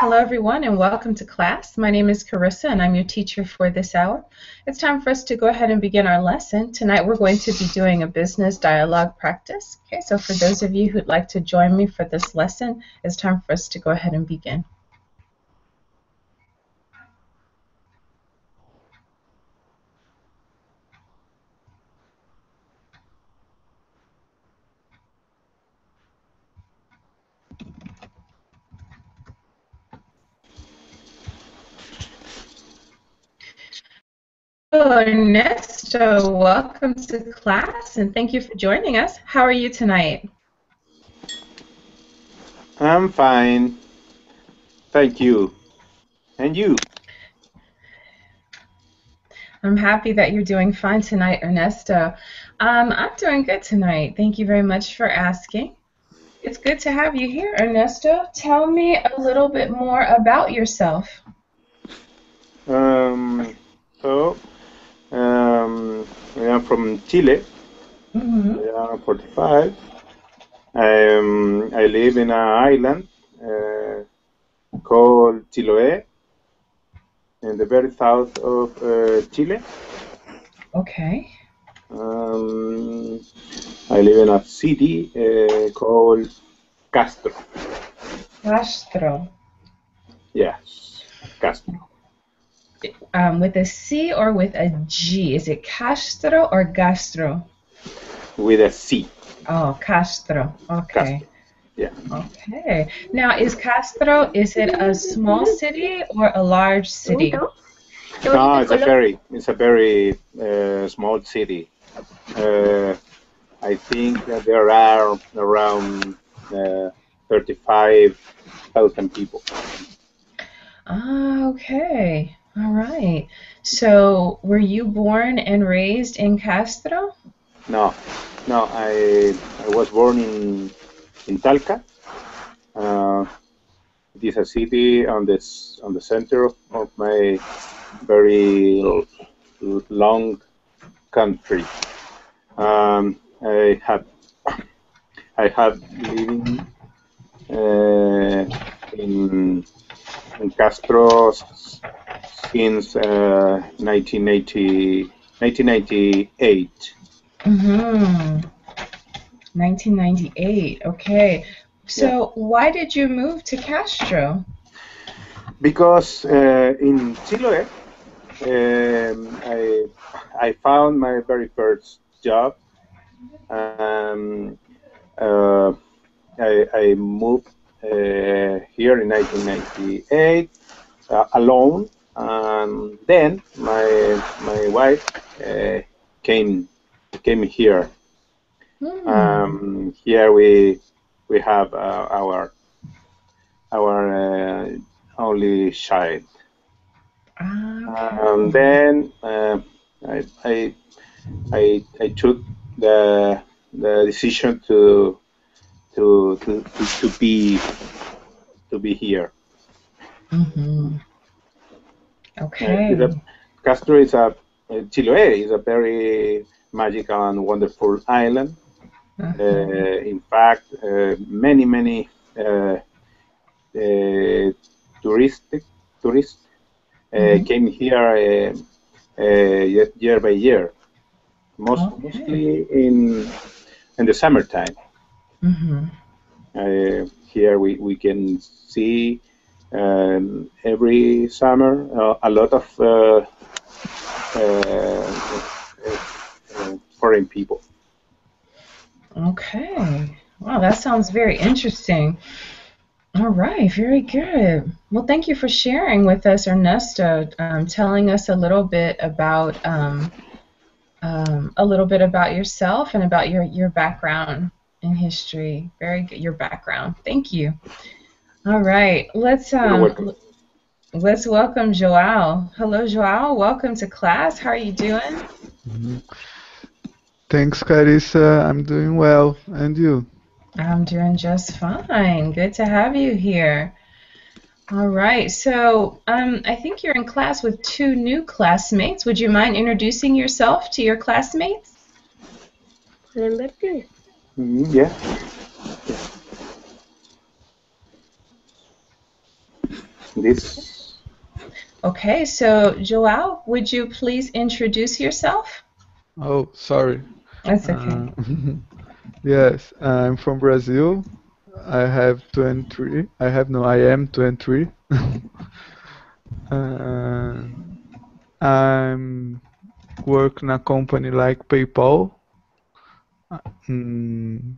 Hello, everyone, and welcome to class. My name is Carissa, and I'm your teacher for this hour. It's time for us to go ahead and begin our lesson. Tonight, we're going to be doing a business dialogue practice. Okay, so for those of you who'd like to join me for this lesson, it's time for us to go ahead and begin. Hello, Ernesto. Welcome to class, and thank you for joining us. How are you tonight? I'm fine. Thank you. And you? I'm happy that you're doing fine tonight, Ernesto. I'm doing good tonight. Thank you very much for asking. It's good to have you here, Ernesto. Tell me a little bit more about yourself. I am from Chile. Mm-hmm. I am 45. I live in an island called Chiloé in the very south of Chile. Okay. I live in a city called Castro. Castro. Yes, Castro. With a C or with a G? Is it Castro or Gastro? With a C. Oh, Castro. Okay. Castro. Yeah. Okay. Now, is it a small city or a large city? No, it's a very small city. I think that there are around 35,000 people. Ah, okay. All right. So, were you born and raised in Castro? No, I was born in Talca. It is a city on the center of my very long country. I have living in Castro since 1998. Mm-hmm. 1998. Okay. So, why did you move to Castro? Because in Chile, I found my very first job. I moved here in 1998 alone, and then my wife came here. Here we have our only child. And then I took the decision to be here. Mm-hmm. Okay. Castro is Chiloé is a very magical and wonderful island. In fact, many tourists came here year by year, mostly in the summertime. Here we can see every summer a lot of foreign people. Okay. Wow, that sounds very interesting. All right, very good. Well, thank you for sharing with us, Ernesto, telling us a little bit about yourself and about your background in history. Very good, your background. Thank you. All right, let's welcome Joao. Hello, Joao. Welcome to class. How are you doing? Thanks, Carissa. I'm doing well. And you? I'm doing just fine. Good to have you here. All right. So I think you're in class with two new classmates. Would you mind introducing yourself to your classmates? Yeah. this. Okay, so Joao, would you please introduce yourself? Oh, sorry. That's okay. Yes, I'm from Brazil. I have 23. I am 23. uh, I'm work in a company like PayPal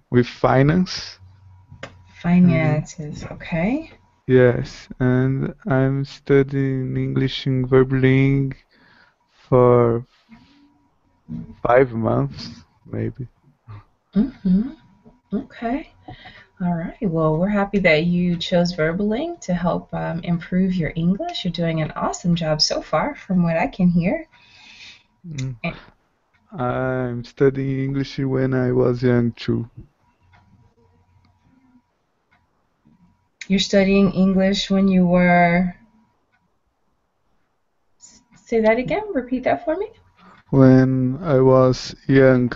with finance. Finances, okay. Yes, and I'm studying English in Verbeling for 5 months, maybe. Mm-hmm. Okay. All right. Well, we're happy that you chose Verbaling to help improve your English. You're doing an awesome job so far, from what I can hear. Mm. And I'm studying English when I was young too. you're studying English when you were. Say that again. Repeat that for me. When I was young.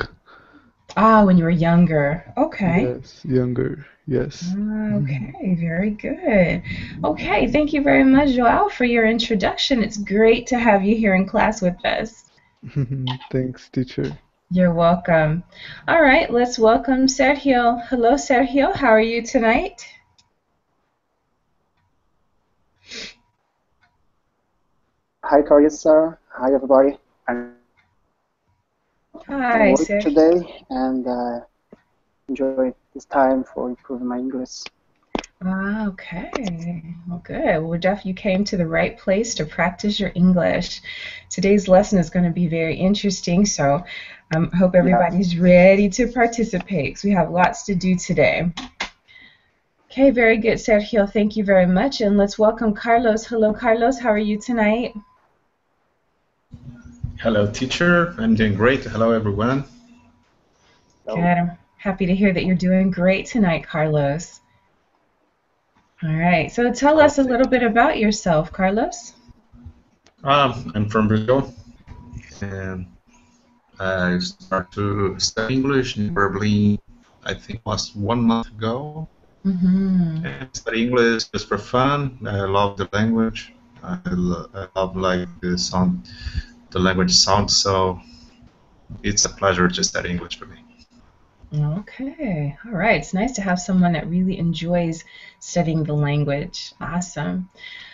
Ah, when you were younger. Okay. Yes, younger. Yes. Okay, very good. Okay, thank you very much, Joao, for your introduction. It's great to have you here in class with us. Thanks, teacher. You're welcome. All right, let's welcome Sergio. Hello, Sergio. How are you tonight? Hi, Carissa. Hi, everybody. I'm Hi, at work Sergio. today and enjoy this time for improving my English. Okay. Well, good. Well, you came to the right place to practice your English. Today's lesson is going to be very interesting, so I hope everybody's ready to participate because we have lots to do today. Okay, very good, Sergio. Thank you very much. And let's welcome Carlos. Hello, Carlos. How are you tonight? Hello, teacher. I'm doing great. Hello, everyone. Good. I'm happy to hear that you're doing great tonight, Carlos. All right. So tell us a little bit about yourself, Carlos. I'm from Brazil, and I started to study English in Berlin, I think it was 1 month ago. Mm-hmm. And I study English just for fun. I love the language. I love like the language sounds, so it's a pleasure to study English for me. Okay. All right. It's nice to have someone that really enjoys studying the language. Awesome.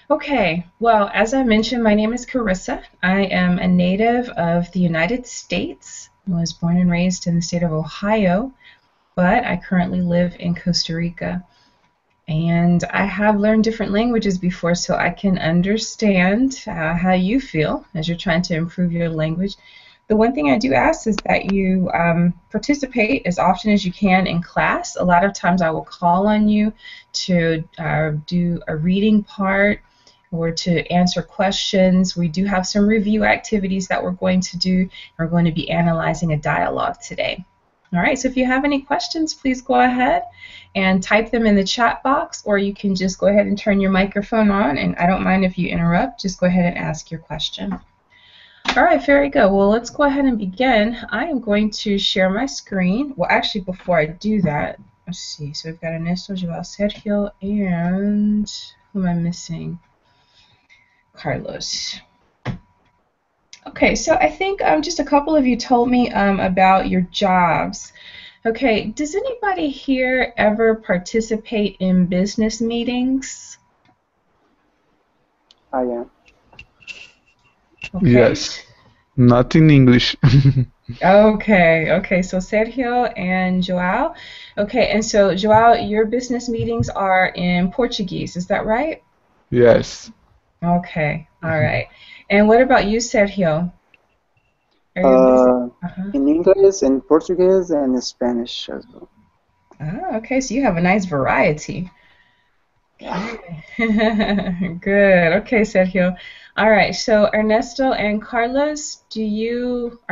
Okay. Well, as I mentioned, my name is Carissa. I am a native of the United States. I was born and raised in the state of Ohio, but I currently live in Costa Rica. And I have learned different languages before, so I can understand how you feel as you're trying to improve your language. The one thing I do ask is that you participate as often as you can in class. A lot of times I will call on you to do a reading part or to answer questions. We do have some review activities that we're going to do. We're going to be analyzing a dialogue today. All right, so if you have any questions, please go ahead and type them in the chat box, or you can just go ahead and turn your microphone on, and I don't mind if you interrupt. Just go ahead and ask your question. All right, very good. Well, let's go ahead and begin. I am going to share my screen. Well, actually, before I do that, let's see. So we've got Ernesto, Joao, Sergio, and who am I missing? Carlos. Okay, so I think just a couple of you told me about your jobs. Okay, does anybody here ever participate in business meetings? I am. Okay. Yes. Not in English. Okay, so Sergio and Joao. Okay, and so Joao, your business meetings are in Portuguese, is that right? Yes. Okay, all right. And what about you, Sergio? In English, in Portuguese, and in Spanish as well. Oh, okay, so you have a nice variety. Yeah. Good. Okay, Sergio. All right. So Ernesto and Carlos, are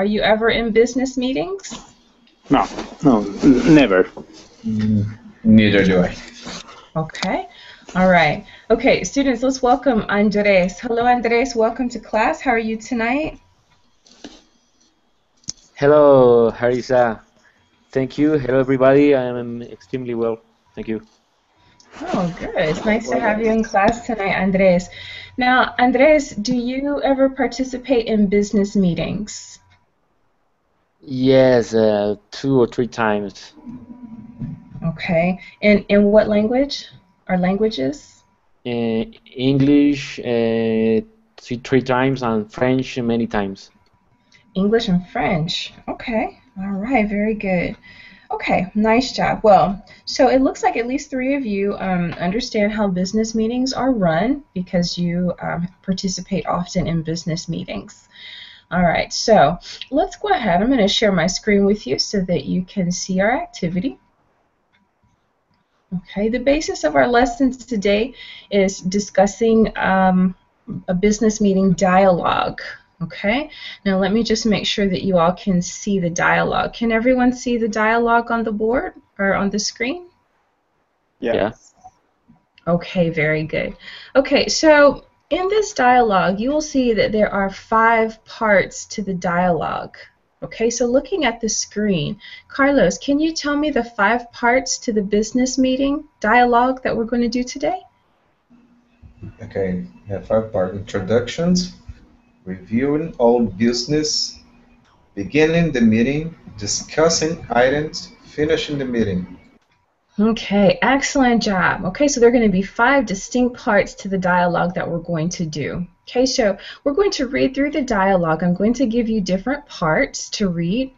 you ever in business meetings? No, never. Neither do I. Okay. All right. Okay, students, let's welcome Andres. Hello, Andres. Welcome to class. How are you tonight? Hello, Harisa. Thank you. Hello, everybody. I am extremely well. Thank you. Oh, good. It's nice to have you in class tonight, Andres. Now, Andres, do you ever participate in business meetings? Yes, 2 or 3 times. Okay. In what language or languages? English, 3 times, and French many times. English and French. Okay. All right. Very good. Okay. Nice job. Well, so it looks like at least 3 of you understand how business meetings are run because you participate often in business meetings. All right. So let's go ahead. I'm going to share my screen with you so that you can see our activity. Okay. The basis of our lessons today is discussing a business meeting dialogue. Okay, now let me just make sure that you all can see the dialogue. Can everyone see the dialogue on the board or on the screen? Yeah. Okay, very good. Okay, so in this dialogue, you will see that there are 5 parts to the dialogue. Okay, so looking at the screen, Carlos, can you tell me the 5 parts to the business meeting dialogue that we're going to do today? Okay, we have 5 part introductions, reviewing all business, beginning the meeting, discussing items, finishing the meeting. Okay, excellent job. Okay, so there are going to be 5 distinct parts to the dialogue that we're going to do. Okay, so we're going to read through the dialogue. I'm going to give you different parts to read,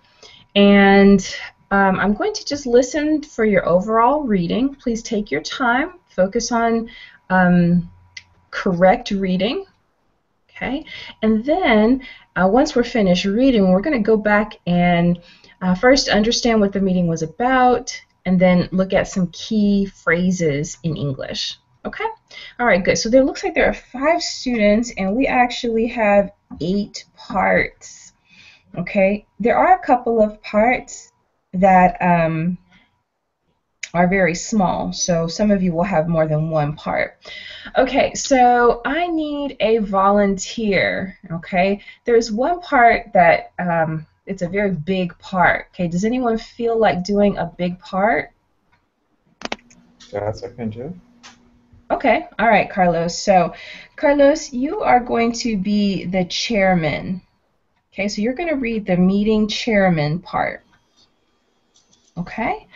and I'm going to just listen for your overall reading. Please take your time, focus on correct reading. Okay, and then once we're finished reading, we're going to go back and first understand what the meeting was about, and then look at some key phrases in English. Okay? All right, good. So there looks like there are 5 students, and we actually have 8 parts. Okay? There are a couple of parts that are very small, so some of you will have more than 1 part. Okay, so I need a volunteer. Okay? There's 1 part that it's a very big part. Okay, does anyone feel like doing a big part? Yes, I can do. Okay, all right, Carlos. So, Carlos, you are going to be the chairman. Okay, so you're going to read the meeting chairman part. Okay?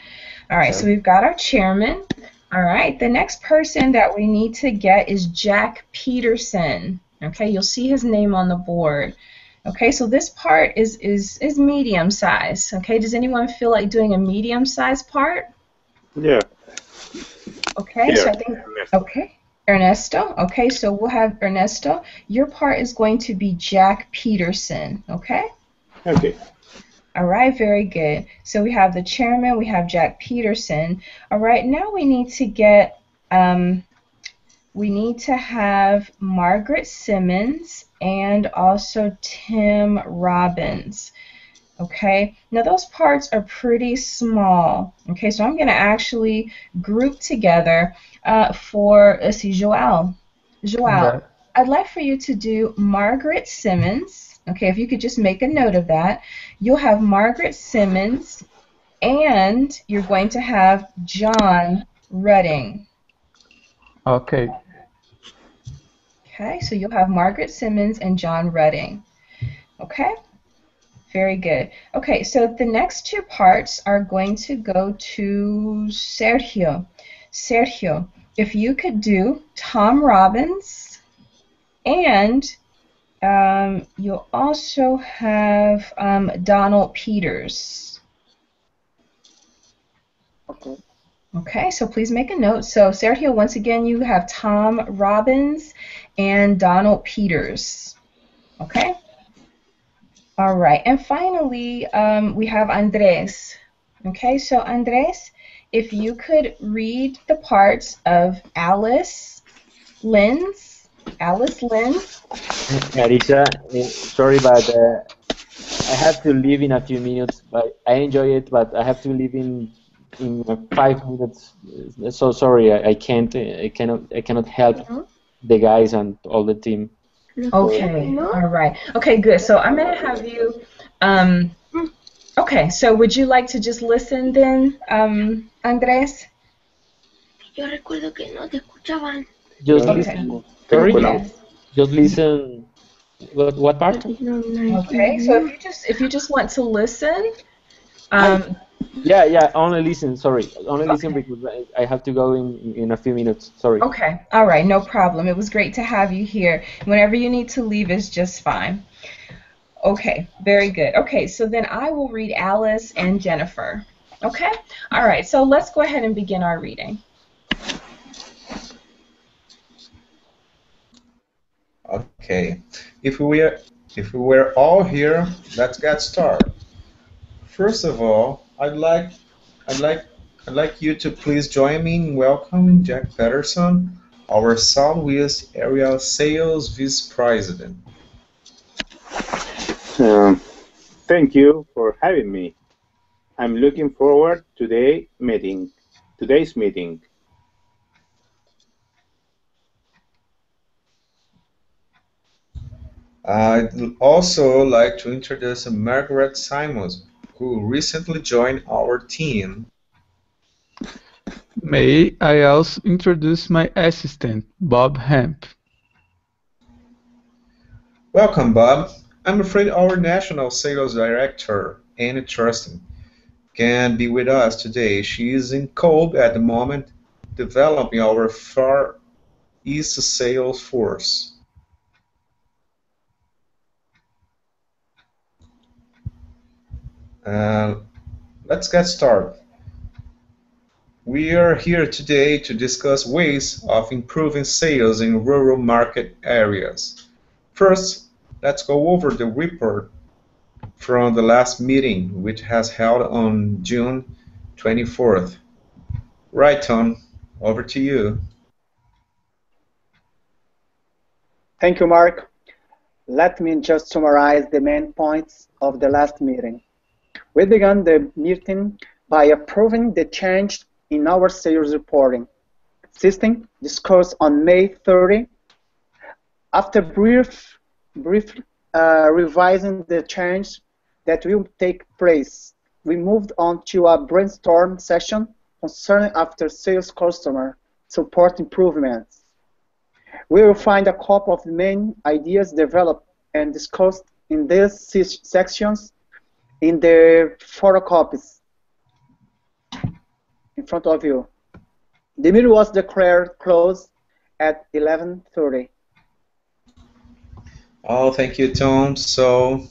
All right, so we've got our chairman. All right, the next person that we need to get is Jack Peterson. Okay, you'll see his name on the board. Okay, so this part is medium size. Okay, does anyone feel like doing a medium size part? Yeah. Okay, Here, so I think, okay, Ernesto. Okay, so we'll have Ernesto. Your part is going to be Jack Peterson. Okay? Okay. All right, very good. So we have the chairman, we have Jack Peterson. All right, now we need to get, we need to have Margaret Simmons and also Tim Robbins. Okay, now those parts are pretty small. Okay, so I'm going to actually group together for, let's see, Joel. Joel, I'd like for you to do Margaret Simmons. Okay, if you could just make a note of that. You'll have Margaret Simmons, and you're going to have John Redding. Okay. Okay, so you'll have Margaret Simmons and John Redding. Okay? Very good. Okay, so the next 2 parts are going to go to Sergio. Sergio, if you could do Tom Robbins, and you'll also have Donald Peters. Okay. Okay, so please make a note. So Sergio, once again, you have Tom Robbins and Donald Peters. Okay? All right, and finally, we have Andres. Okay, so Andres, if you could read the parts of Alice Linz. Marisa, sorry, but I have to leave in a few minutes. But I enjoy it, but I have to leave in 5 minutes. So sorry, I cannot help the guys and all the team. Okay, all right. Okay, good. So I'm going to have you, okay, so would you like to just listen then, Andres? Yo recuerdo que no te escuchaban. Just Okay. listen. Sorry. Yes. Just listen. What part? Okay. So if you just want to listen, Yeah. Only listen. Sorry. Only listen because I have to go in a few minutes. Sorry. okay. All right. No problem. It was great to have you here. Whenever you need to leave is just fine. Okay. Very good. Okay. So then I will read Alice and Jennifer. Okay. All right. So let's go ahead and begin our reading. Okay. If we were all here, let's get started. First of all, I'd like you to please join me in welcoming Jack Patterson, our Southwest Area Sales Vice President. Thank you for having me. I'm looking forward to today's meeting. I'd also like to introduce Margaret Simons, who recently joined our team. May I also introduce my assistant, Bob Hemp. Welcome, Bob. I'm afraid our National Sales Director, Annie Trustin, can't be with us today. She is in Kolb at the moment, developing our Far East sales force. Let's get started. We are here today to discuss ways of improving sales in rural market areas. First, let's go over the report from the last meeting, which has held on June 24th. Right, Tom, over to you. Thank you, Mark. Let me just summarize the main points of the last meeting. We began the meeting by approving the change in our sales reporting system discussed on May 30. After brief revising the change that will take place, we moved on to a brainstorm session concerning after sales customer support improvements. We will find a couple of the main ideas developed and discussed in these sections in the photocopies in front of you. The meeting was declared closed at 11:30. Oh, thank you, Tom. So,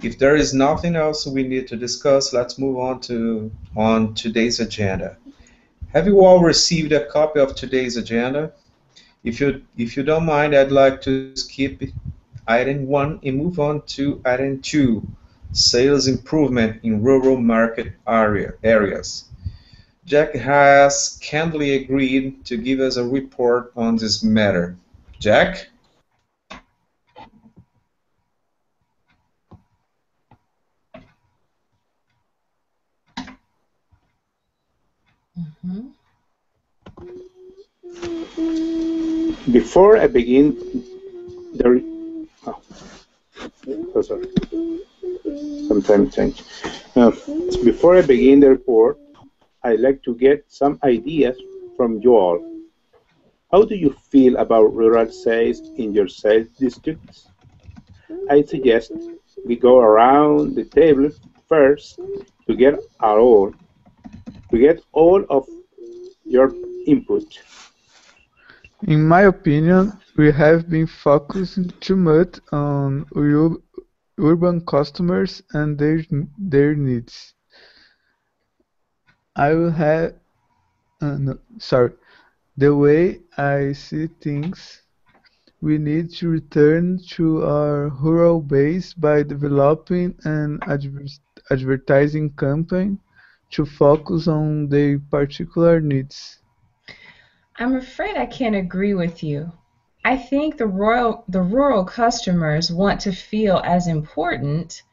if there is nothing else we need to discuss, let's move on today's agenda. Have you all received a copy of today's agenda? If you don't mind, I'd like to skip item 1 and move on to item 2, sales improvement in rural market areas. Jack has kindly agreed to give us a report on this matter. Jack? Before I begin sorry. Sometimes change. Before I begin the report, I'd like to get some ideas from you all. How do you feel about rural sales in your sales districts? I suggest we go around the table first to get all of your input. In my opinion, we have been focusing too much on urban customers and their needs. The way I see things, we need to return to our rural base by developing an advertising campaign to focus on their particular needs. I'm afraid I can't agree with you. I think the rural customers want to feel as important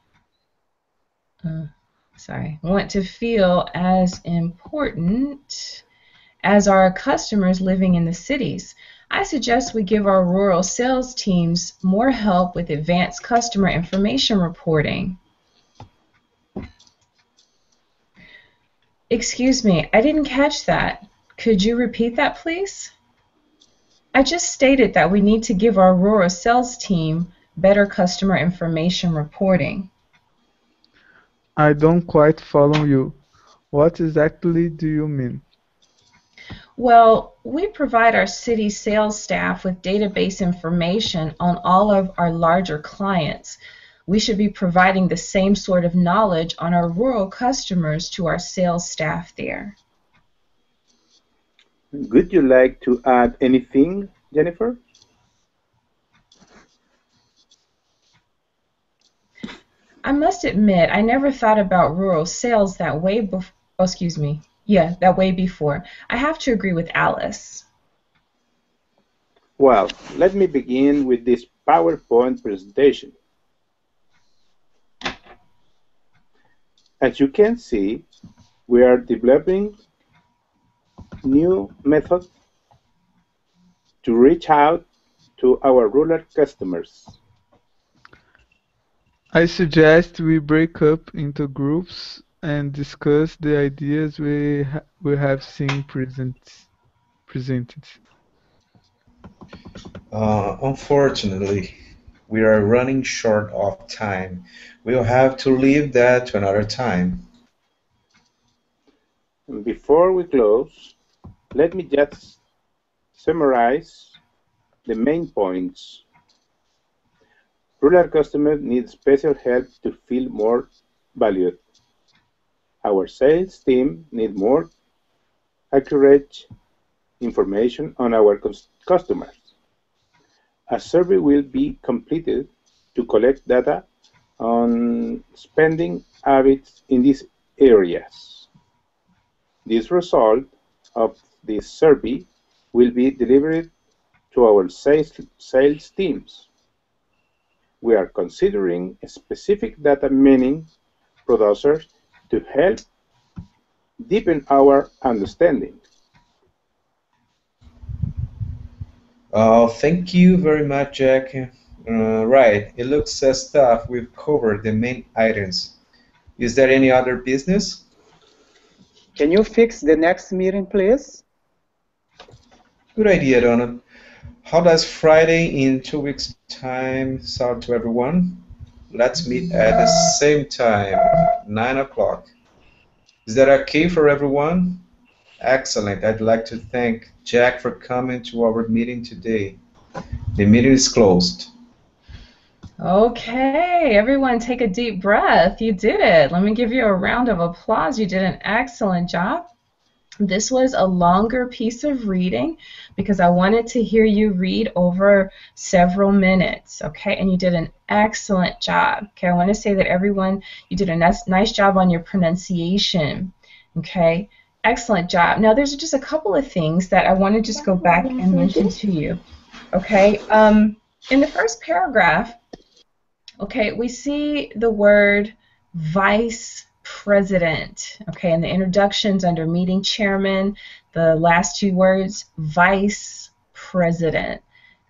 as our customers living in the cities. I suggest we give our rural sales teams more help with advanced customer information reporting. Excuse me, I didn't catch that. Could you repeat that, please? I just stated that we need to give our rural sales team better customer information reporting. I don't quite follow you. What exactly do you mean? Well, we provide our city sales staff with database information on all of our larger clients. We should be providing the same sort of knowledge on our rural customers to our sales staff there. Would you like to add anything, Jennifer? I must admit, I never thought about rural sales that way that way before. I have to agree with Alice. Well, let me begin with this PowerPoint presentation. As you can see, we are developing new methods to reach out to our rural customers. I suggest we break up into groups and discuss the ideas we have seen presented. Unfortunately, we are running short of time. We'll have to leave that to another time. Before we close, let me just summarize the main points. Rural customers need special help to feel more valued. Our sales team need more accurate information on our customers. A survey will be completed to collect data on spending habits in these areas. This result of this survey will be delivered to our sales teams. We are considering specific data mining producers to help deepen our understanding. Thank you very much, Jack. Right, it looks as though we've covered the main items. Is there any other business? Can you fix the next meeting, please? Good idea, Donald. How does Friday in 2 weeks' time sound to everyone? Let's meet at the same time, 9 o'clock. Is that okay for everyone? Excellent. I'd like to thank Jack for coming to our meeting today. The meeting is closed. Okay, everyone take a deep breath. You did it. Let me give you a round of applause. You did an excellent job. This was a longer piece of reading because I wanted to hear you read over several minutes, okay? And you did an excellent job, okay? I want to say that everyone, you did a nice job on your pronunciation, okay? Excellent job. Now, there's just a couple of things that I want to just go back and mention to you, okay? In the first paragraph, okay, we see the word vice president, okay, and the introductions under meeting chairman, the last two words, vice president,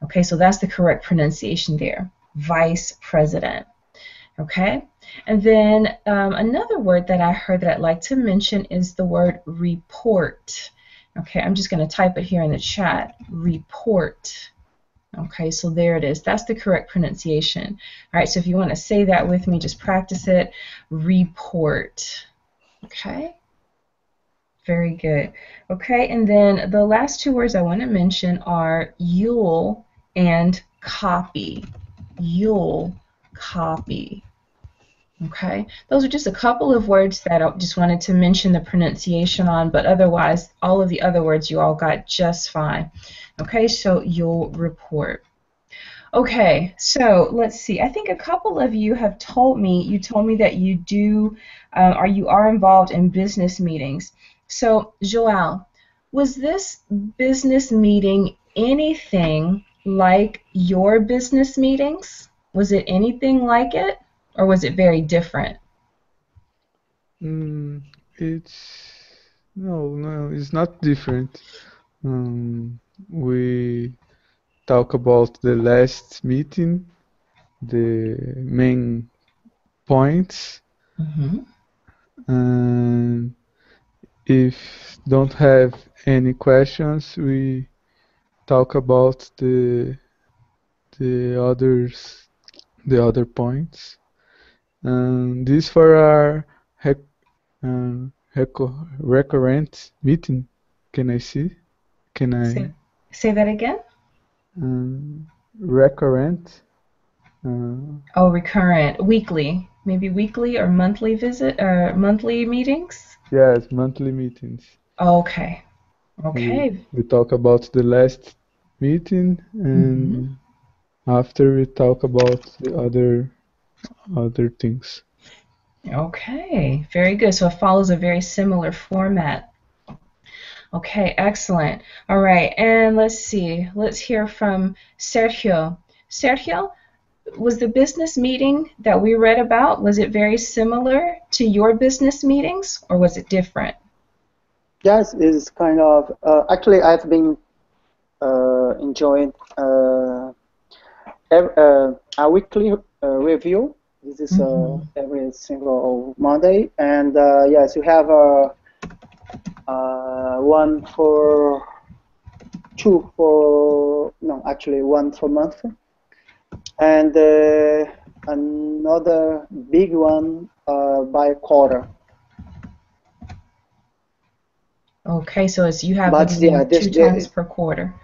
okay, so that's the correct pronunciation there, vice president, okay, and then another word that I heard that I'd like to mention is the word report, okay, I'm just going to type it here in the chat, report. Okay, so there it is. That's the correct pronunciation. All right, so if you want to say that with me, just practice it. Report. Okay? Very good. Okay, and then the last two words I want to mention are you'll and copy. You'll copy. Okay, those are just a couple of words that I just wanted to mention the pronunciation on, but otherwise, all of the other words you all got just fine. Okay, so you'll report. Okay, so let's see. I think a couple of you have told me, that you do, or you are involved in business meetings. So, Joelle, was this business meeting anything like your business meetings? Was it anything like it? Or was it very different? It's not different. We talk about the last meeting, the main points, and if don't have any questions, we talk about the others, the other points. And this for our recurrent meeting. Can I see? Can I? Say that again? Recurrent. Oh, recurrent, weekly, maybe weekly or monthly visit or monthly meetings. Yes, monthly meetings. Okay. Okay. We talk about the last meeting, and after we talk about the other things. Okay, very good. So it follows a very similar format. Okay, excellent. All right, and let's see. Let's hear from Sergio. Sergio, was the business meeting that we read about, was it very similar to your business meetings, or was it different? Yes, it's kind of. Actually, I've been enjoying a weekly review. This is every single Monday, and yes, you have one for one for month, and another big one by quarter. Okay, so it's you have two times per quarter.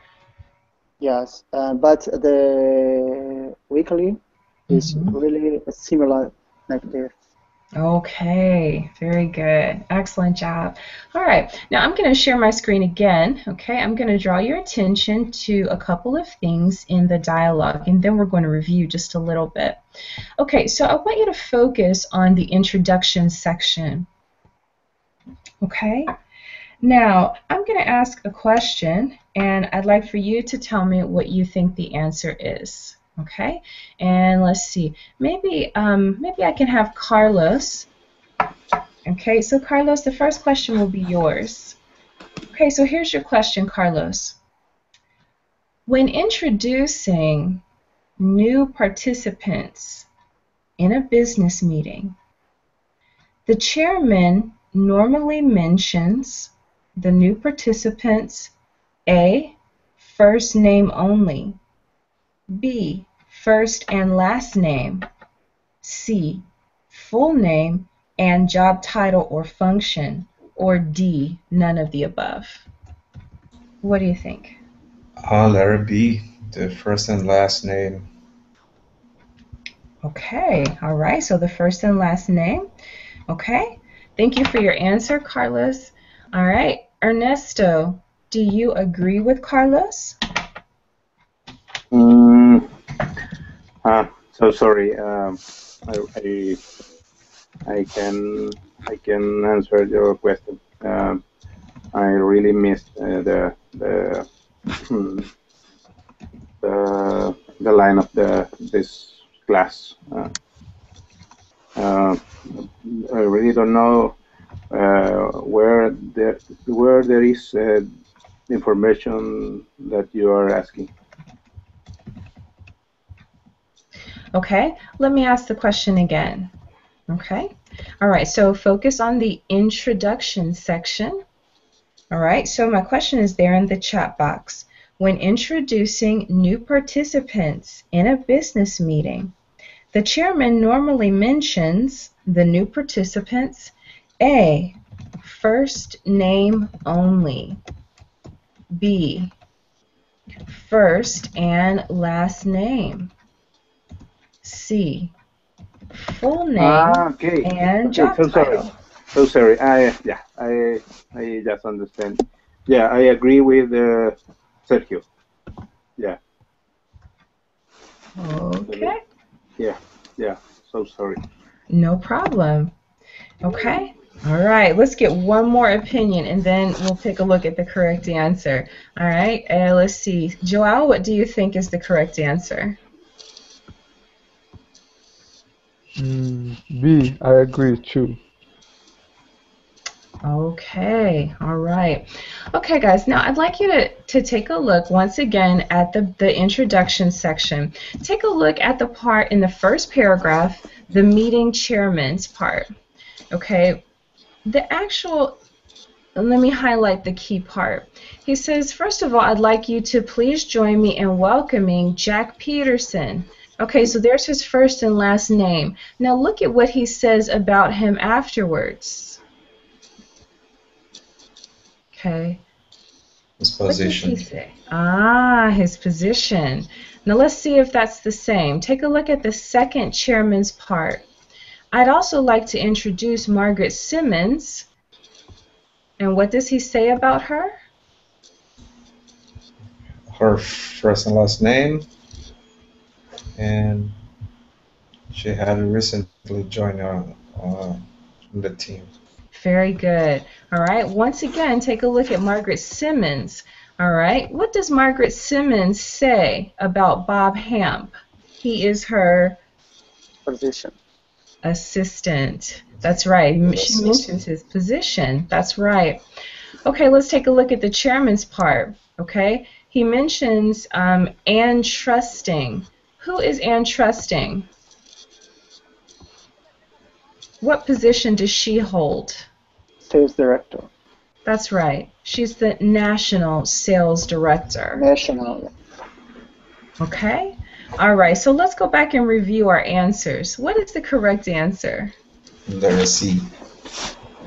Yes, but the weekly is really similar like this. Okay, very good. Excellent job. All right, now I'm going to share my screen again. Okay, I'm going to draw your attention to a couple of things in the dialogue, and then we're going to review just a little bit. Okay, so I want you to focus on the introduction section. Okay, now I'm going to ask a question, and I'd like for you to tell me what you think the answer is. Okay, and let's see. Maybe I can have Carlos. Okay, so Carlos, the first question will be yours. Okay, so here's your question, Carlos. When introducing new participants in a business meeting, the chairman normally mentions the new participants A, first name only, B, first and last name, C, full name and job title or function, or D, none of the above. What do you think? Letter B, the first and last name. Okay, all right, so the first and last name. Okay, thank you for your answer, Carlos. All right, Ernesto, do you agree with Carlos? So sorry. I can answer your question. I really missed the line of this class. I really don't know where there is information that you are asking. Okay, let me ask the question again. Okay, all right, so focus on the introduction section. All right, so my question is there in the chat box. When introducing new participants in a business meeting, the chairman normally mentions the new participants A, first name only, B, first and last name, C, full name and job title. So sorry. I just understand. Yeah, I agree with Sergio. Yeah. Okay. Yeah. So sorry. No problem. Okay. All right. Let's get one more opinion, and then we'll take a look at the correct answer. All right. Let's see. Joao, what do you think is the correct answer? B, I agree too. Okay, all right. Okay, guys, now I'd like you to take a look once again at the introduction section. Take a look at the part in the first paragraph, the meeting chairman's part. Okay, the actual And let me highlight the key part. He says, first of all, I'd like you to please join me in welcoming Jack Peterson. Okay, so there's his first and last name. Now look at what he says about him afterwards. Okay. His position. What did he say? Ah, his position. Now let's see if that's the same. Take a look at the second chairman's part. I'd also like to introduce Margaret Simmons. And what does he say about her? Her first and last name, and she had recently joined the team. Very good. All right. Once again, take a look at Margaret Simmons. All right. What does Margaret Simmons say about Bob Hamp? He is her Position. assistant. That's right. She mentions his position. That's right. Okay, let's take a look at the chairman's part. Okay, he mentions Ann Trusting. Who is Ann Trusting? What position does she hold? Sales director. That's right. She's the national sales director. National. Okay. All right. So let's go back and review our answers. What is the correct answer? Letter C.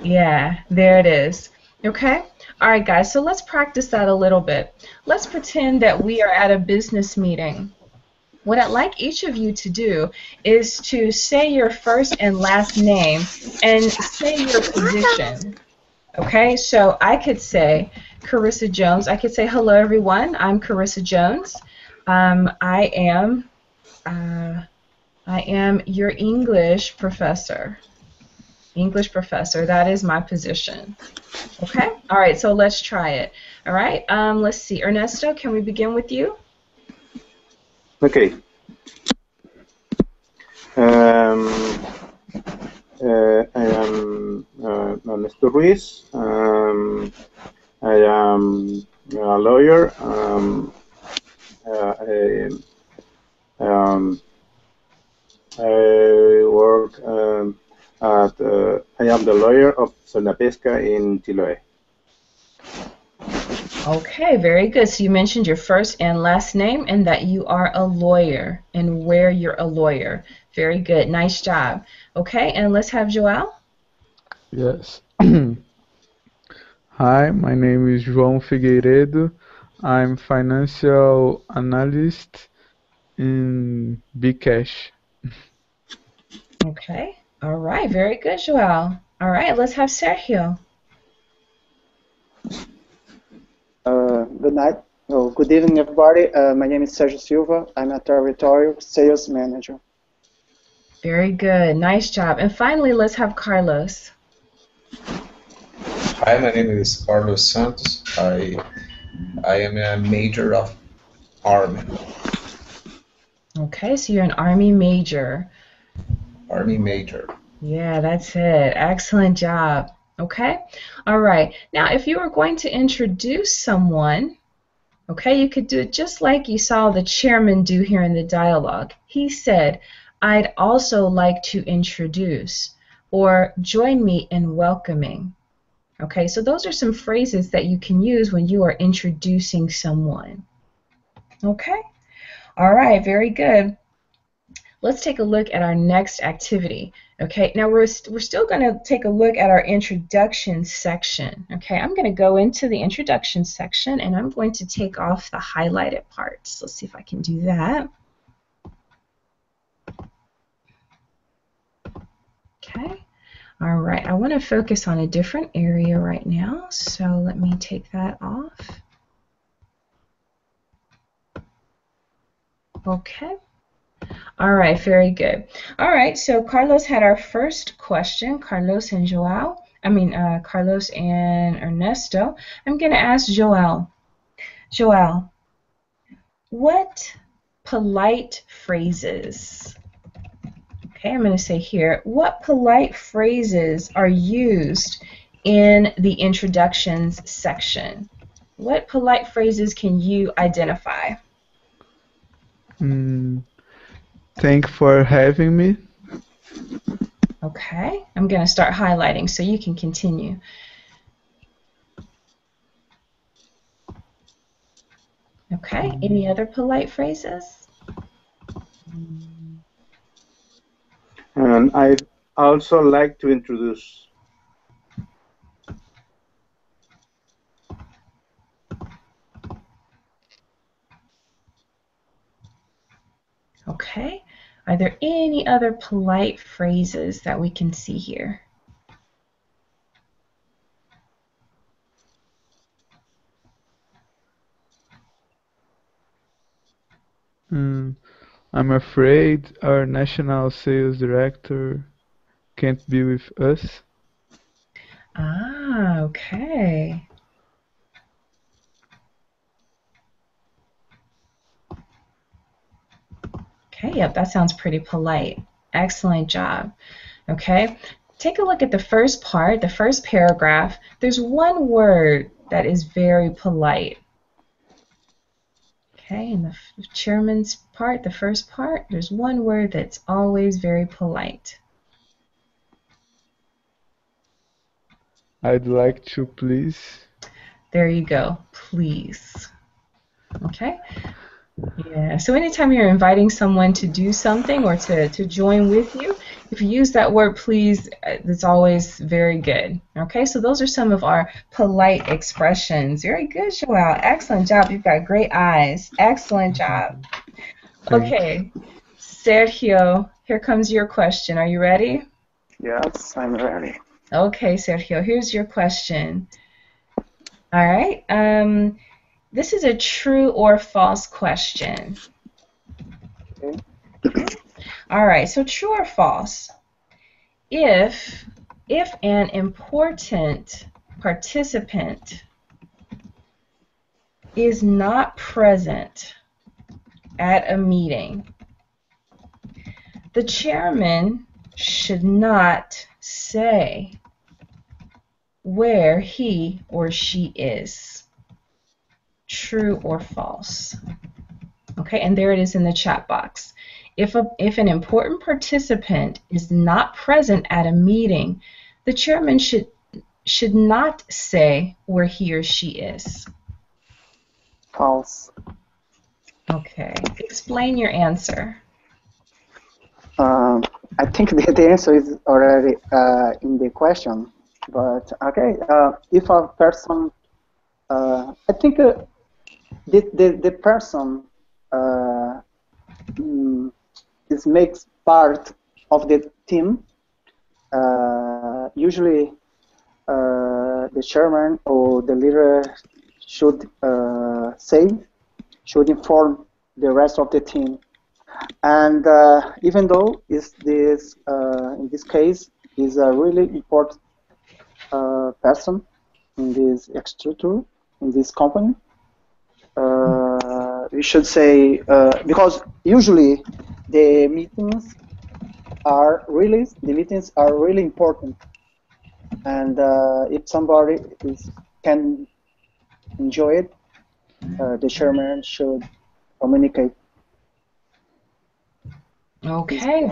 Yeah, there it is. Okay? All right, guys, so let's practice that a little bit. Let's pretend that we are at a business meeting. What I'd like each of you to do is to say your first and last name and say your position. Okay? So I could say Carissa Jones. I could say, hello, everyone. I'm Carissa Jones. I am your English professor. English professor, that is my position. Okay? All right, so let's try it. All right, let's see. Ernesto, can we begin with you? Okay. I am Ernesto Ruiz. I am a lawyer. I work I am the lawyer of Sonapesca in Chiloé. Okay, very good. So you mentioned your first and last name and that you are a lawyer and where you're a lawyer. Very good. Nice job. Okay, and let's have Joel. Yes. Hi, my name is João Figueiredo. I'm financial analyst in Bcash. Okay. All right, very good, Joel. All right, let's have Sergio. Good night. Oh, good evening, everybody. My name is Sergio Silva. I'm a territorial sales manager. Very good. Nice job. And finally, let's have Carlos. Hi, my name is Carlos Santos. I am a major of Army. Okay, so you're an Army major. Army major. Yeah, that's it. Excellent job. Okay? All right. Now, if you were going to introduce someone, okay, you could do it just like you saw the chairman do here in the dialogue. He said, I'd also like to introduce, or join me in welcoming. Okay, so those are some phrases that you can use when you are introducing someone. Okay? All right, very good. Let's take a look at our next activity. Okay, now we're still going to take a look at our introduction section. Okay, I'm going to go into the introduction section and I'm going to take off the highlighted parts. Let's see if I can do that. Okay, all right, I want to focus on a different area right now, so let me take that off. Okay. All right, very good. All right, so Carlos had our first question, Carlos and Carlos and Ernesto. I'm going to ask Joel. Joel, what polite phrases, okay, I'm going to say here, what polite phrases are used in the introductions section? What polite phrases can you identify? Thank for having me. Okay, I'm going to start highlighting so you can continue. Okay, any other polite phrases? And I'd also like to introduce. Okay, are there any other polite phrases that we can see here? Mm, I'm afraid our national sales director can't be with us. Ah, okay. Okay, yep, that sounds pretty polite. Excellent job. Okay, take a look at the first part, the first paragraph. There's one word that is very polite. Okay, in the chairman's part, the first part, there's one word that's always very polite. I'd like to please. There you go, please. Okay? Yeah, so anytime you're inviting someone to do something or to join with you, if you use that word please, it's always very good. Okay, so those are some of our polite expressions. Very good, Joelle. Excellent job. You've got great eyes. Excellent job. Okay, Sergio, here comes your question. Are you ready? Yes, I'm ready. Okay, Sergio, here's your question. All right. This is a true or false question. Okay. All right, so true or false? If an important participant is not present at a meeting, the chairman should not say where he or she is. True or false? Okay, and there it is in the chat box. If an important participant is not present at a meeting, the chairman should not say where he or she is. False. Okay, explain your answer. I think the answer is already in the question, but okay. If a person, I think the person makes part of the team. Usually, the chairman or the leader should inform the rest of the team. And even though in this case is a really important person in this structure, in this company, we should say because usually the meetings are really important, and if somebody can enjoy it, the chairman should communicate. Okay,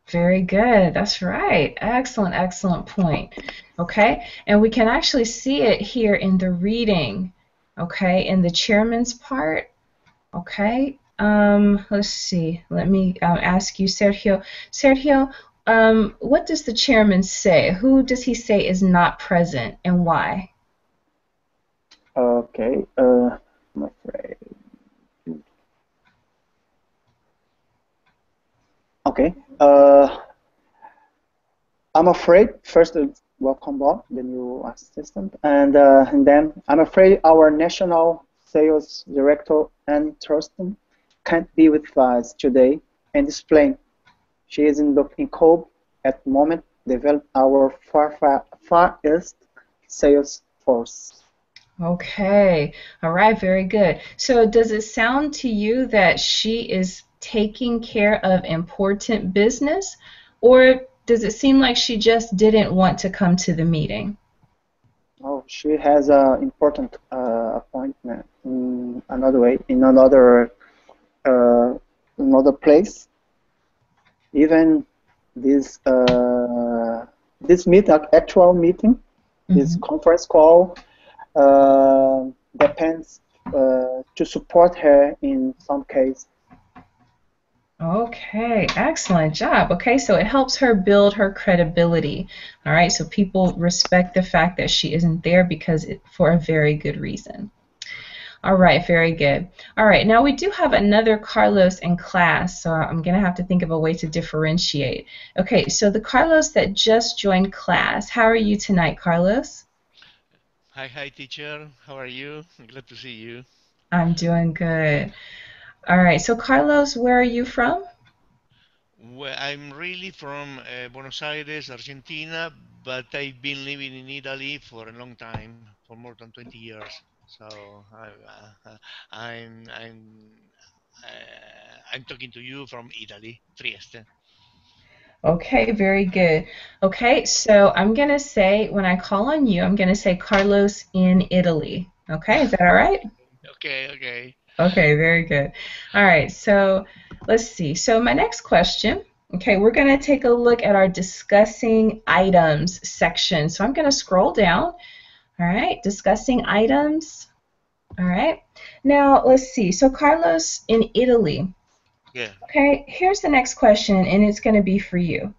very good. That's right. Excellent, excellent point. Okay, and we can actually see it here in the reading. Okay, in the chairman's part. Okay, let's see. Let me ask you, Sergio. Sergio, what does the chairman say? Who does he say is not present, and why? Okay, I'm afraid. Okay, I'm afraid, first, welcome Bob, the new assistant, and then I'm afraid our national sales director, Anne Thurston, can't be with us today and explain. She is in Kobe at the moment, develop our far east sales force. Okay, all right, very good. So does it sound to you that she is taking care of important business, or does it seem like she just didn't want to come to the meeting? Oh, she has an important appointment in another way, in another place. Even this actual meeting, this conference call depends to support her in some case. Okay, excellent job. Okay, so it helps her build her credibility. All right, so people respect the fact that she isn't there because for a very good reason. All right, very good. All right, now we do have another Carlos in class, so I'm going to have to think of a way to differentiate. Okay, so the Carlos that just joined class, how are you tonight, Carlos? Hi, teacher. How are you? Glad to see you. I'm doing good. All right, so Carlos, where are you from? Well, I'm really from Buenos Aires, Argentina, but I've been living in Italy for a long time, for more than 20 years. So I'm I'm talking to you from Italy, Trieste. Okay, very good. Okay, so I'm going to say, when I call on you, I'm going to say Carlos in Italy. Okay, is that all right? Okay. Okay, very good. All right, so let's see. So my next question, okay, we're going to take a look at our discussing items section. So I'm going to scroll down. All right, discussing items. All right. Now, let's see. So Carlos in Italy. Yeah. Okay, here's the next question, and it's going to be for you.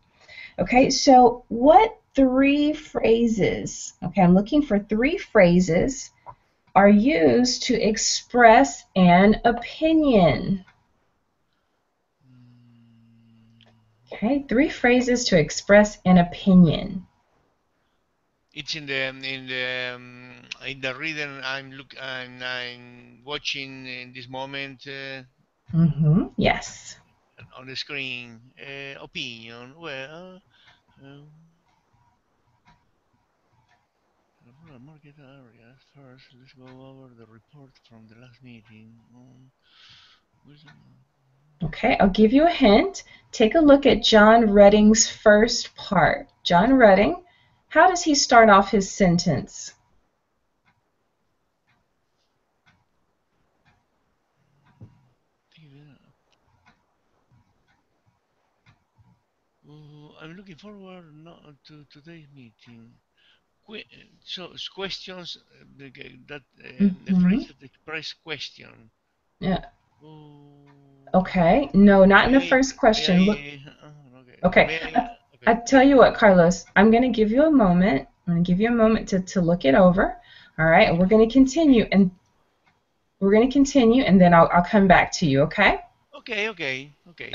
Okay, so what 3 phrases, okay, I'm looking for 3 phrases, are used to express an opinion? Okay, 3 phrases to express an opinion. It's in the reading I'm watching in this moment. Yes. On the screen, opinion. Well, market areas. First, let's go over the report from the last meeting. Okay, I'll give you a hint. Take a look at John Redding's first part. John Redding, how does he start off his sentence? I'm looking forward to today's meeting. So questions that the phrase that express question. Yeah. Okay. No, not in the first question. Look. Okay. I tell you what, Carlos. I'm going to give you a moment. I'm going to give you a moment to look it over. All right. And we're going to continue, and then I'll come back to you. Okay. Okay.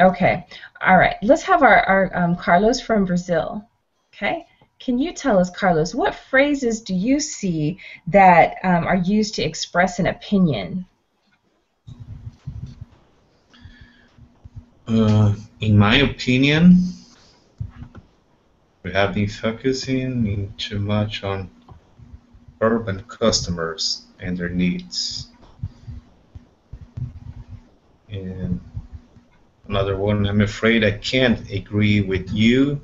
Okay. All right. Let's have our Carlos from Brazil. Okay. Can you tell us, Carlos, what phrases do you see that are used to express an opinion? In my opinion, we have been focusing too much on urban customers and their needs. And another one, I'm afraid I can't agree with you.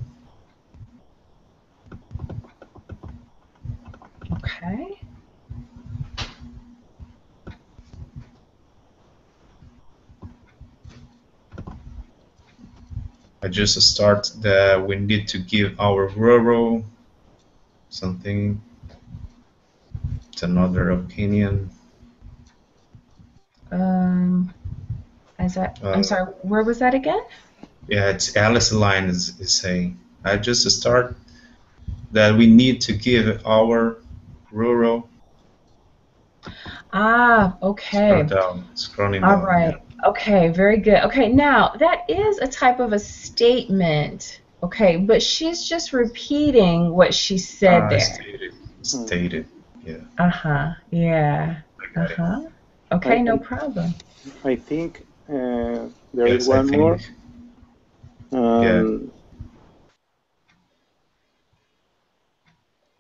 Okay. I just start that we need to give our rural something. It's another opinion. I'm sorry, where was that again? Yeah, it's Alice Line is saying. I just start that we need to give our rural. Okay. Scrolling down. All right. Yeah. Okay, very good. Okay, now that is a type of a statement. Okay, but she's just repeating what she said there. Stated. Yeah. Yeah. Okay, no problem. I think there is one more.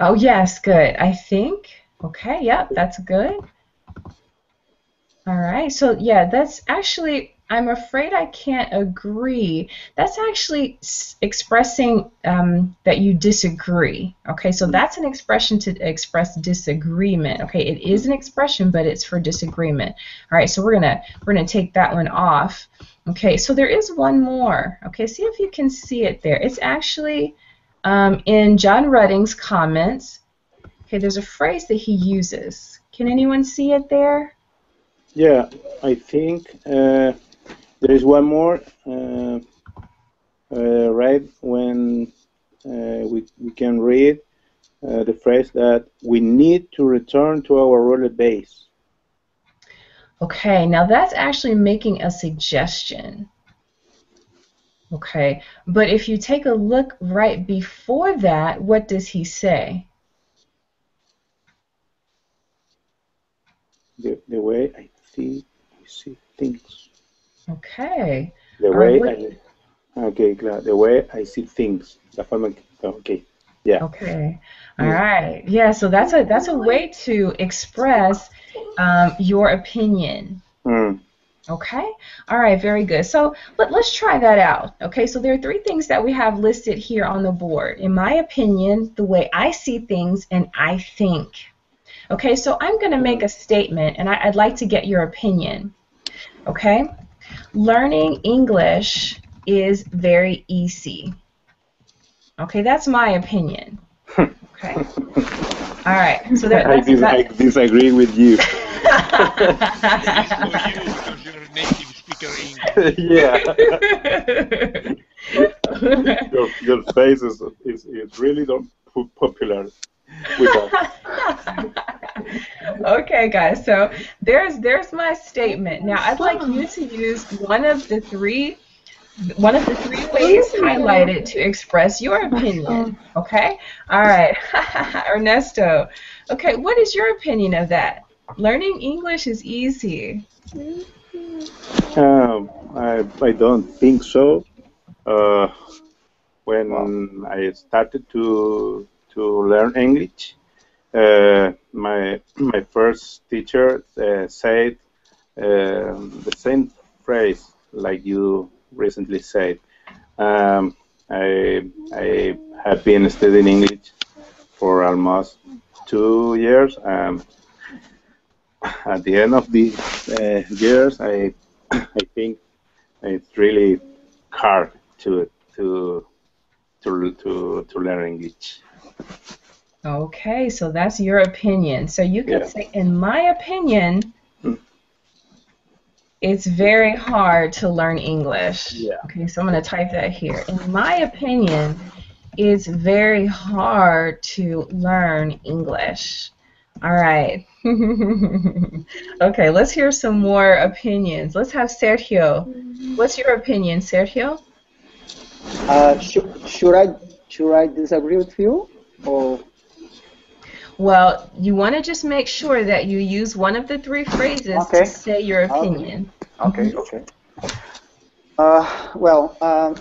Oh, yes, good. I think. Okay, yep, that's good. All right, so yeah, that's actually, I'm afraid I can't agree. That's actually expressing that you disagree. Okay, so that's an expression to express disagreement. Okay, it is an expression, but it's for disagreement. All right, so we're gonna take that one off. Okay, so there is one more. Okay, see if you can see it there. It's actually in John Redding's comments. Okay, there's a phrase that he uses. Can anyone see it there? Yeah, I think there is one more right when we can read the phrase that we need to return to our roller base. Okay, now that's actually making a suggestion. Okay, but if you take a look right before that, what does he say? The way I see things. Okay. The All right, way what? okay, claro. The way I see things. La forma que, okay. Yeah. Okay. All Yeah. right. Yeah, so that's a way to express your opinion. Mm. Okay. All right. Very good. So let's try that out. Okay. So there are three things that we have listed here on the board. In my opinion, the way I see things, and I think. Okay. So I'm going to make a statement, and I'd like to get your opinion. Okay. Learning English is very easy. Okay. That's my opinion. Okay. All right. So I disagree with you. For you, because you're a native speaker English. Yeah. your face is really not popular with us. Okay, guys. So there's my statement. Now I'd like you to use one of the three ways highlighted to express your opinion. Okay? All right. Ernesto. Okay, what is your opinion of that? Learning English is easy. I don't think so. When I started to learn English, my first teacher said the same phrase like you recently said. I have been studying English for almost 2 years. At the end of these years, I think it's really hard to learn English. Okay, so that's your opinion. So you could Yeah. say, in my opinion, Mm. it's very hard to learn English. Yeah. Okay, so I'm going to type that here. In my opinion, it's very hard to learn English. All right. Okay, let's hear some more opinions. Let's have Sergio. What's your opinion, Sergio? Should I disagree with you? Or Well, you want to just make sure that you use one of the three phrases okay. to say your opinion. Okay. Okay. Well,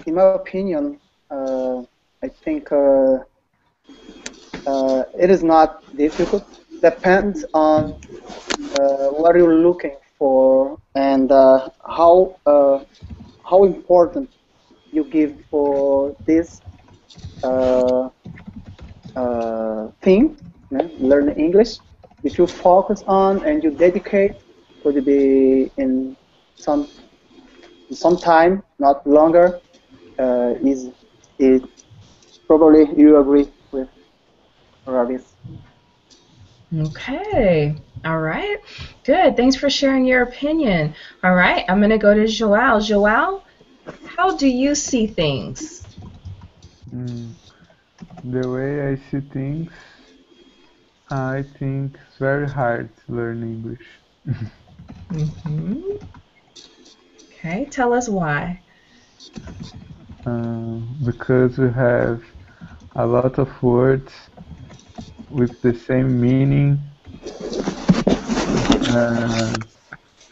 in my opinion, I think it is not difficult. Depends on what you're looking for and how important you give for this thing, learn English. If you focus on and you dedicate, could be in some time, not longer. Is it probably you agree with Ravis? Okay. All right. Good. Thanks for sharing your opinion. All right. I'm going to go to Joao. Joao, how do you see things? The way I see things, I think it's very hard to learn English. Okay. Tell us why. Because we have a lot of words with the same meaning,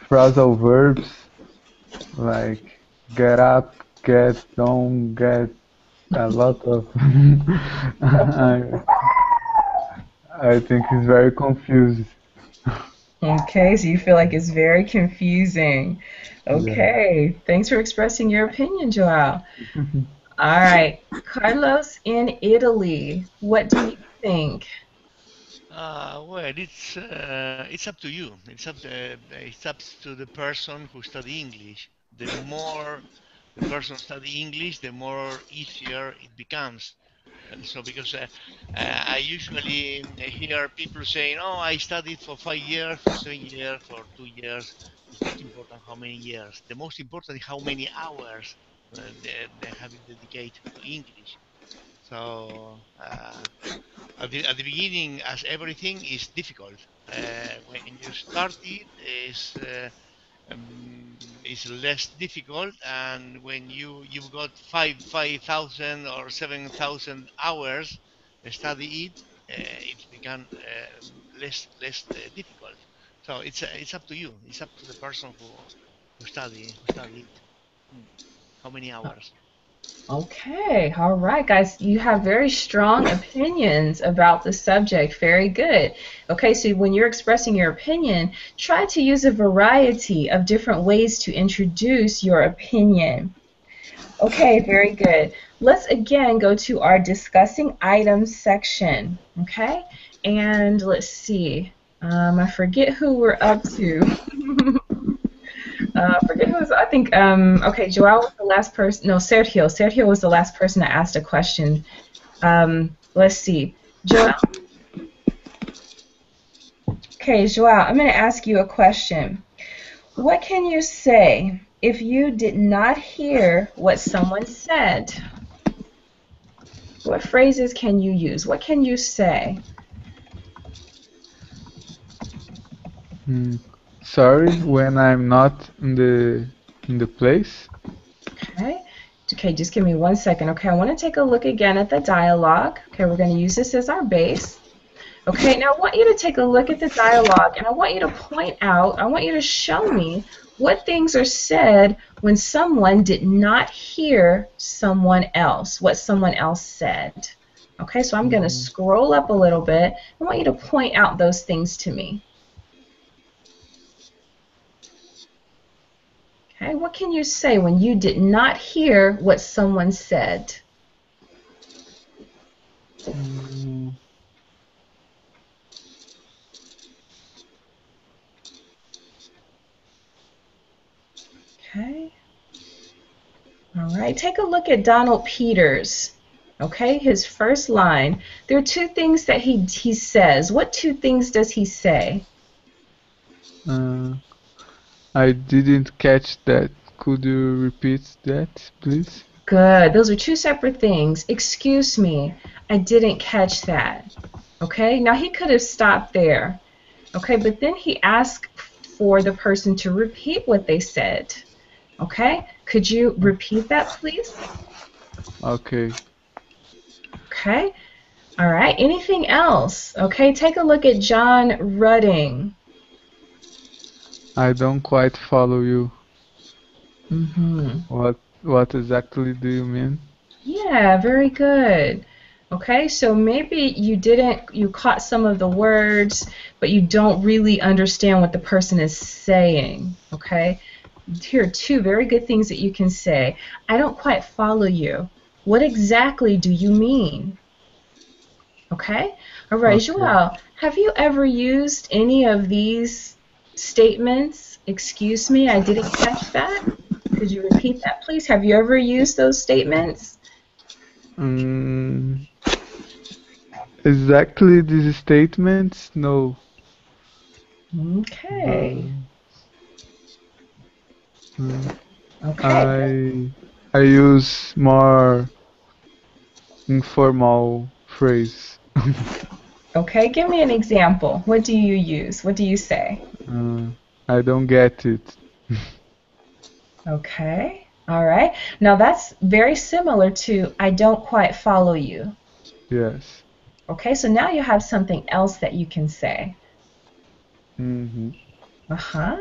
phrasal verbs like get up, get down, get a lot of. I think it's very confused. Okay. So you feel like it's very confusing. Okay. Thanks for expressing your opinion, Joao. All right. Carlos in Italy, what do you think? Well, it's up to you. It's up to the person who study English. The more the person study English, the more easier it becomes. And so because I usually hear people saying, "Oh, I studied for 5 years, for 7 years, for 2 years." It's not important how many years. The most important is how many hours they have dedicated to English. So at the beginning, as everything is difficult. When you start it, is less difficult, and when you've got 5,000 or 7,000 hours study it, it's become less difficult. So it's up to you. It's up to the person who study it. Hmm. How many hours? Okay, all right, guys. You have very strong opinions about the subject. Very good. Okay, so when you're expressing your opinion, try to use a variety of different ways to introduce your opinion. Okay, very good. Let's again go to our discussing items section. Okay, and let's see. I forget who we're up to. Forget who was. I think. Okay, Joao was the last person. No, Sergio. Sergio was the last person that asked a question. Let's see. Joao. Okay, Joao. I'm going to ask you a question. What can you say if you did not hear what someone said? What phrases can you use? What can you say? Sorry, when I'm not in the place. Okay. Okay, just give me 1 second. Okay, I want to take a look again at the dialogue. Okay, we're going to use this as our base. Okay, now I want you to take a look at the dialogue, and I want you to point out, I want you to show me what things are said when someone did not hear someone else, what someone else said. Okay, so I'm going to scroll up a little bit. I want you to point out those things to me. Okay, what can you say when you did not hear what someone said? Okay. All right, take a look at Donald Peters. Okay, his first line. There are two things that he says. What two things does he say? I didn't catch that. Could you repeat that, please? Good. Those are two separate things. Excuse me, I didn't catch that. Okay, now he could have stopped there. Okay, but then he asked for the person to repeat what they said. Okay, could you repeat that, please? Okay. Okay, all right. Anything else? Okay, take a look at John Rudding. I don't quite follow you. Mm-hmm. What exactly do you mean? Yeah, very good. Okay, so maybe you caught some of the words, but you don't really understand what the person is saying. Okay, here are two very good things that you can say. I don't quite follow you. What exactly do you mean? Okay, all right, Okay. Joao, have you ever used any of these statements? Excuse me, I didn't catch that. Could you repeat that, please? Have you ever used those statements? Exactly these statements? No. Okay. I use more informal phrase. Okay, give me an example. What do you use? What do you say? I don't get it. Okay, all right. Now that's very similar to I don't quite follow you. Yes. Okay, so now you have something else that you can say. Uh-huh.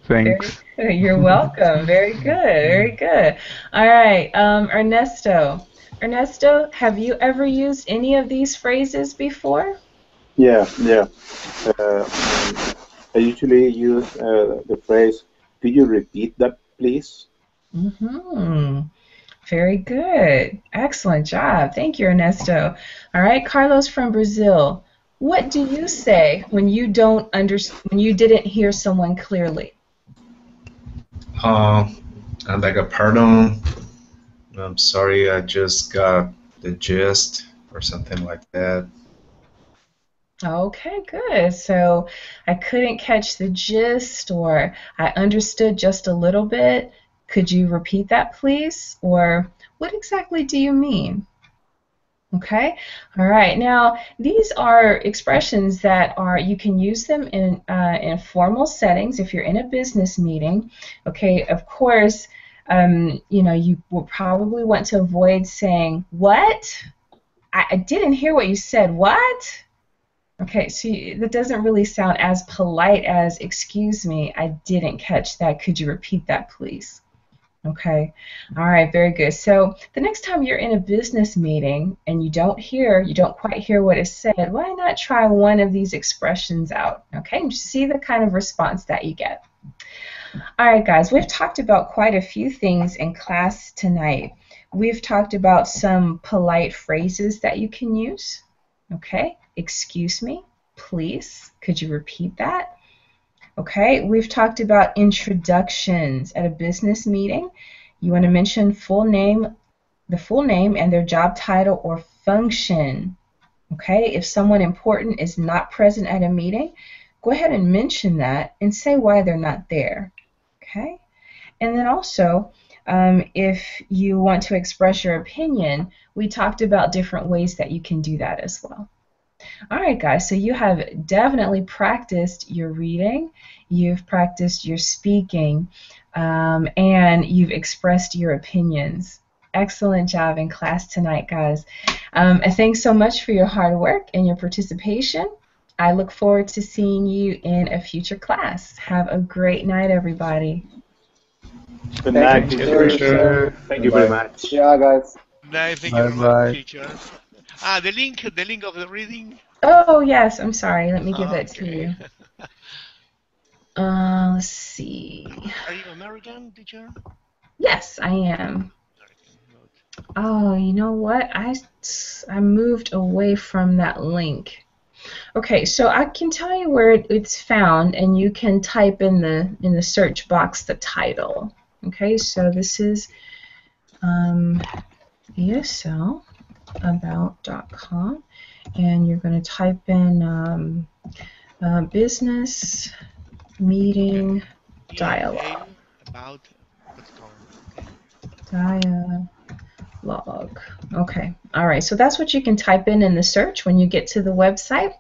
Thanks. You're welcome. Very good. Very good. All right, Ernesto. Ernesto, have you ever used any of these phrases before? Yeah. I usually use the phrase, could you repeat that, please? Mm-hmm. Very good. Excellent job. Thank you, Ernesto. All right, Carlos from Brazil. What do you say when you don't when you didn't hear someone clearly? I beg a pardon. I'm sorry, I just got the gist or something like that. Okay, good. So I couldn't catch the gist, or I understood just a little bit. Could you repeat that, please? Or what exactly do you mean? Okay, all right. Now, these are expressions that are, you can use them in formal settings if you're in a business meeting. Okay, of course, you know, you will probably want to avoid saying, what? I didn't hear what you said, what? Okay, so that doesn't really sound as polite as, excuse me, I didn't catch that. Could you repeat that, please? Okay, all right, very good. So the next time you're in a business meeting and you don't quite hear what is said, why not try one of these expressions out? Okay, and just see the kind of response that you get. All right, guys, we've talked about quite a few things in class tonight. We've talked about some polite phrases that you can use. Okay, excuse me, please, could you repeat that? Okay, we've talked about introductions at a business meeting. You want to mention the full name and their job title or function. Okay, if someone important is not present at a meeting, go ahead and mention that and say why they're not there. Okay, and then also, if you want to express your opinion, we talked about different ways that you can do that as well. All right, guys, so you have definitely practiced your reading, you've practiced your speaking, and you've expressed your opinions. Excellent job in class tonight, guys. Thanks so much for your hard work and your participation. I look forward to seeing you in a future class. Have a great night, everybody. Good night, Thank you, teacher. Thank you very much. Yeah, guys. Nice, thank you very Bye-bye. much, teacher. Ah, the link of the reading. Oh, yes, I'm sorry. Let me give that to Okay. you. Let's see. Are you American, teacher? Yes, I am. American, good. Oh, you know what? I moved away from that link. Okay, so I can tell you where it's found, and you can type in the search box the title. Okay, so this is ESLabout.com, and you're going to type in business meeting dialogue. About.com. Dialogue. Okay. All right. So that's what you can type in the search when you get to the website.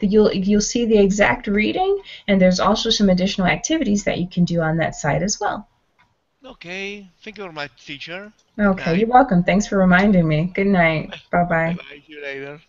You'll see the exact reading, and there's also some additional activities that you can do on that site as well. Okay. Thank you very much, teacher. Okay. You're welcome. Thanks for reminding me. Good night. Bye-bye. Bye-bye. See you later.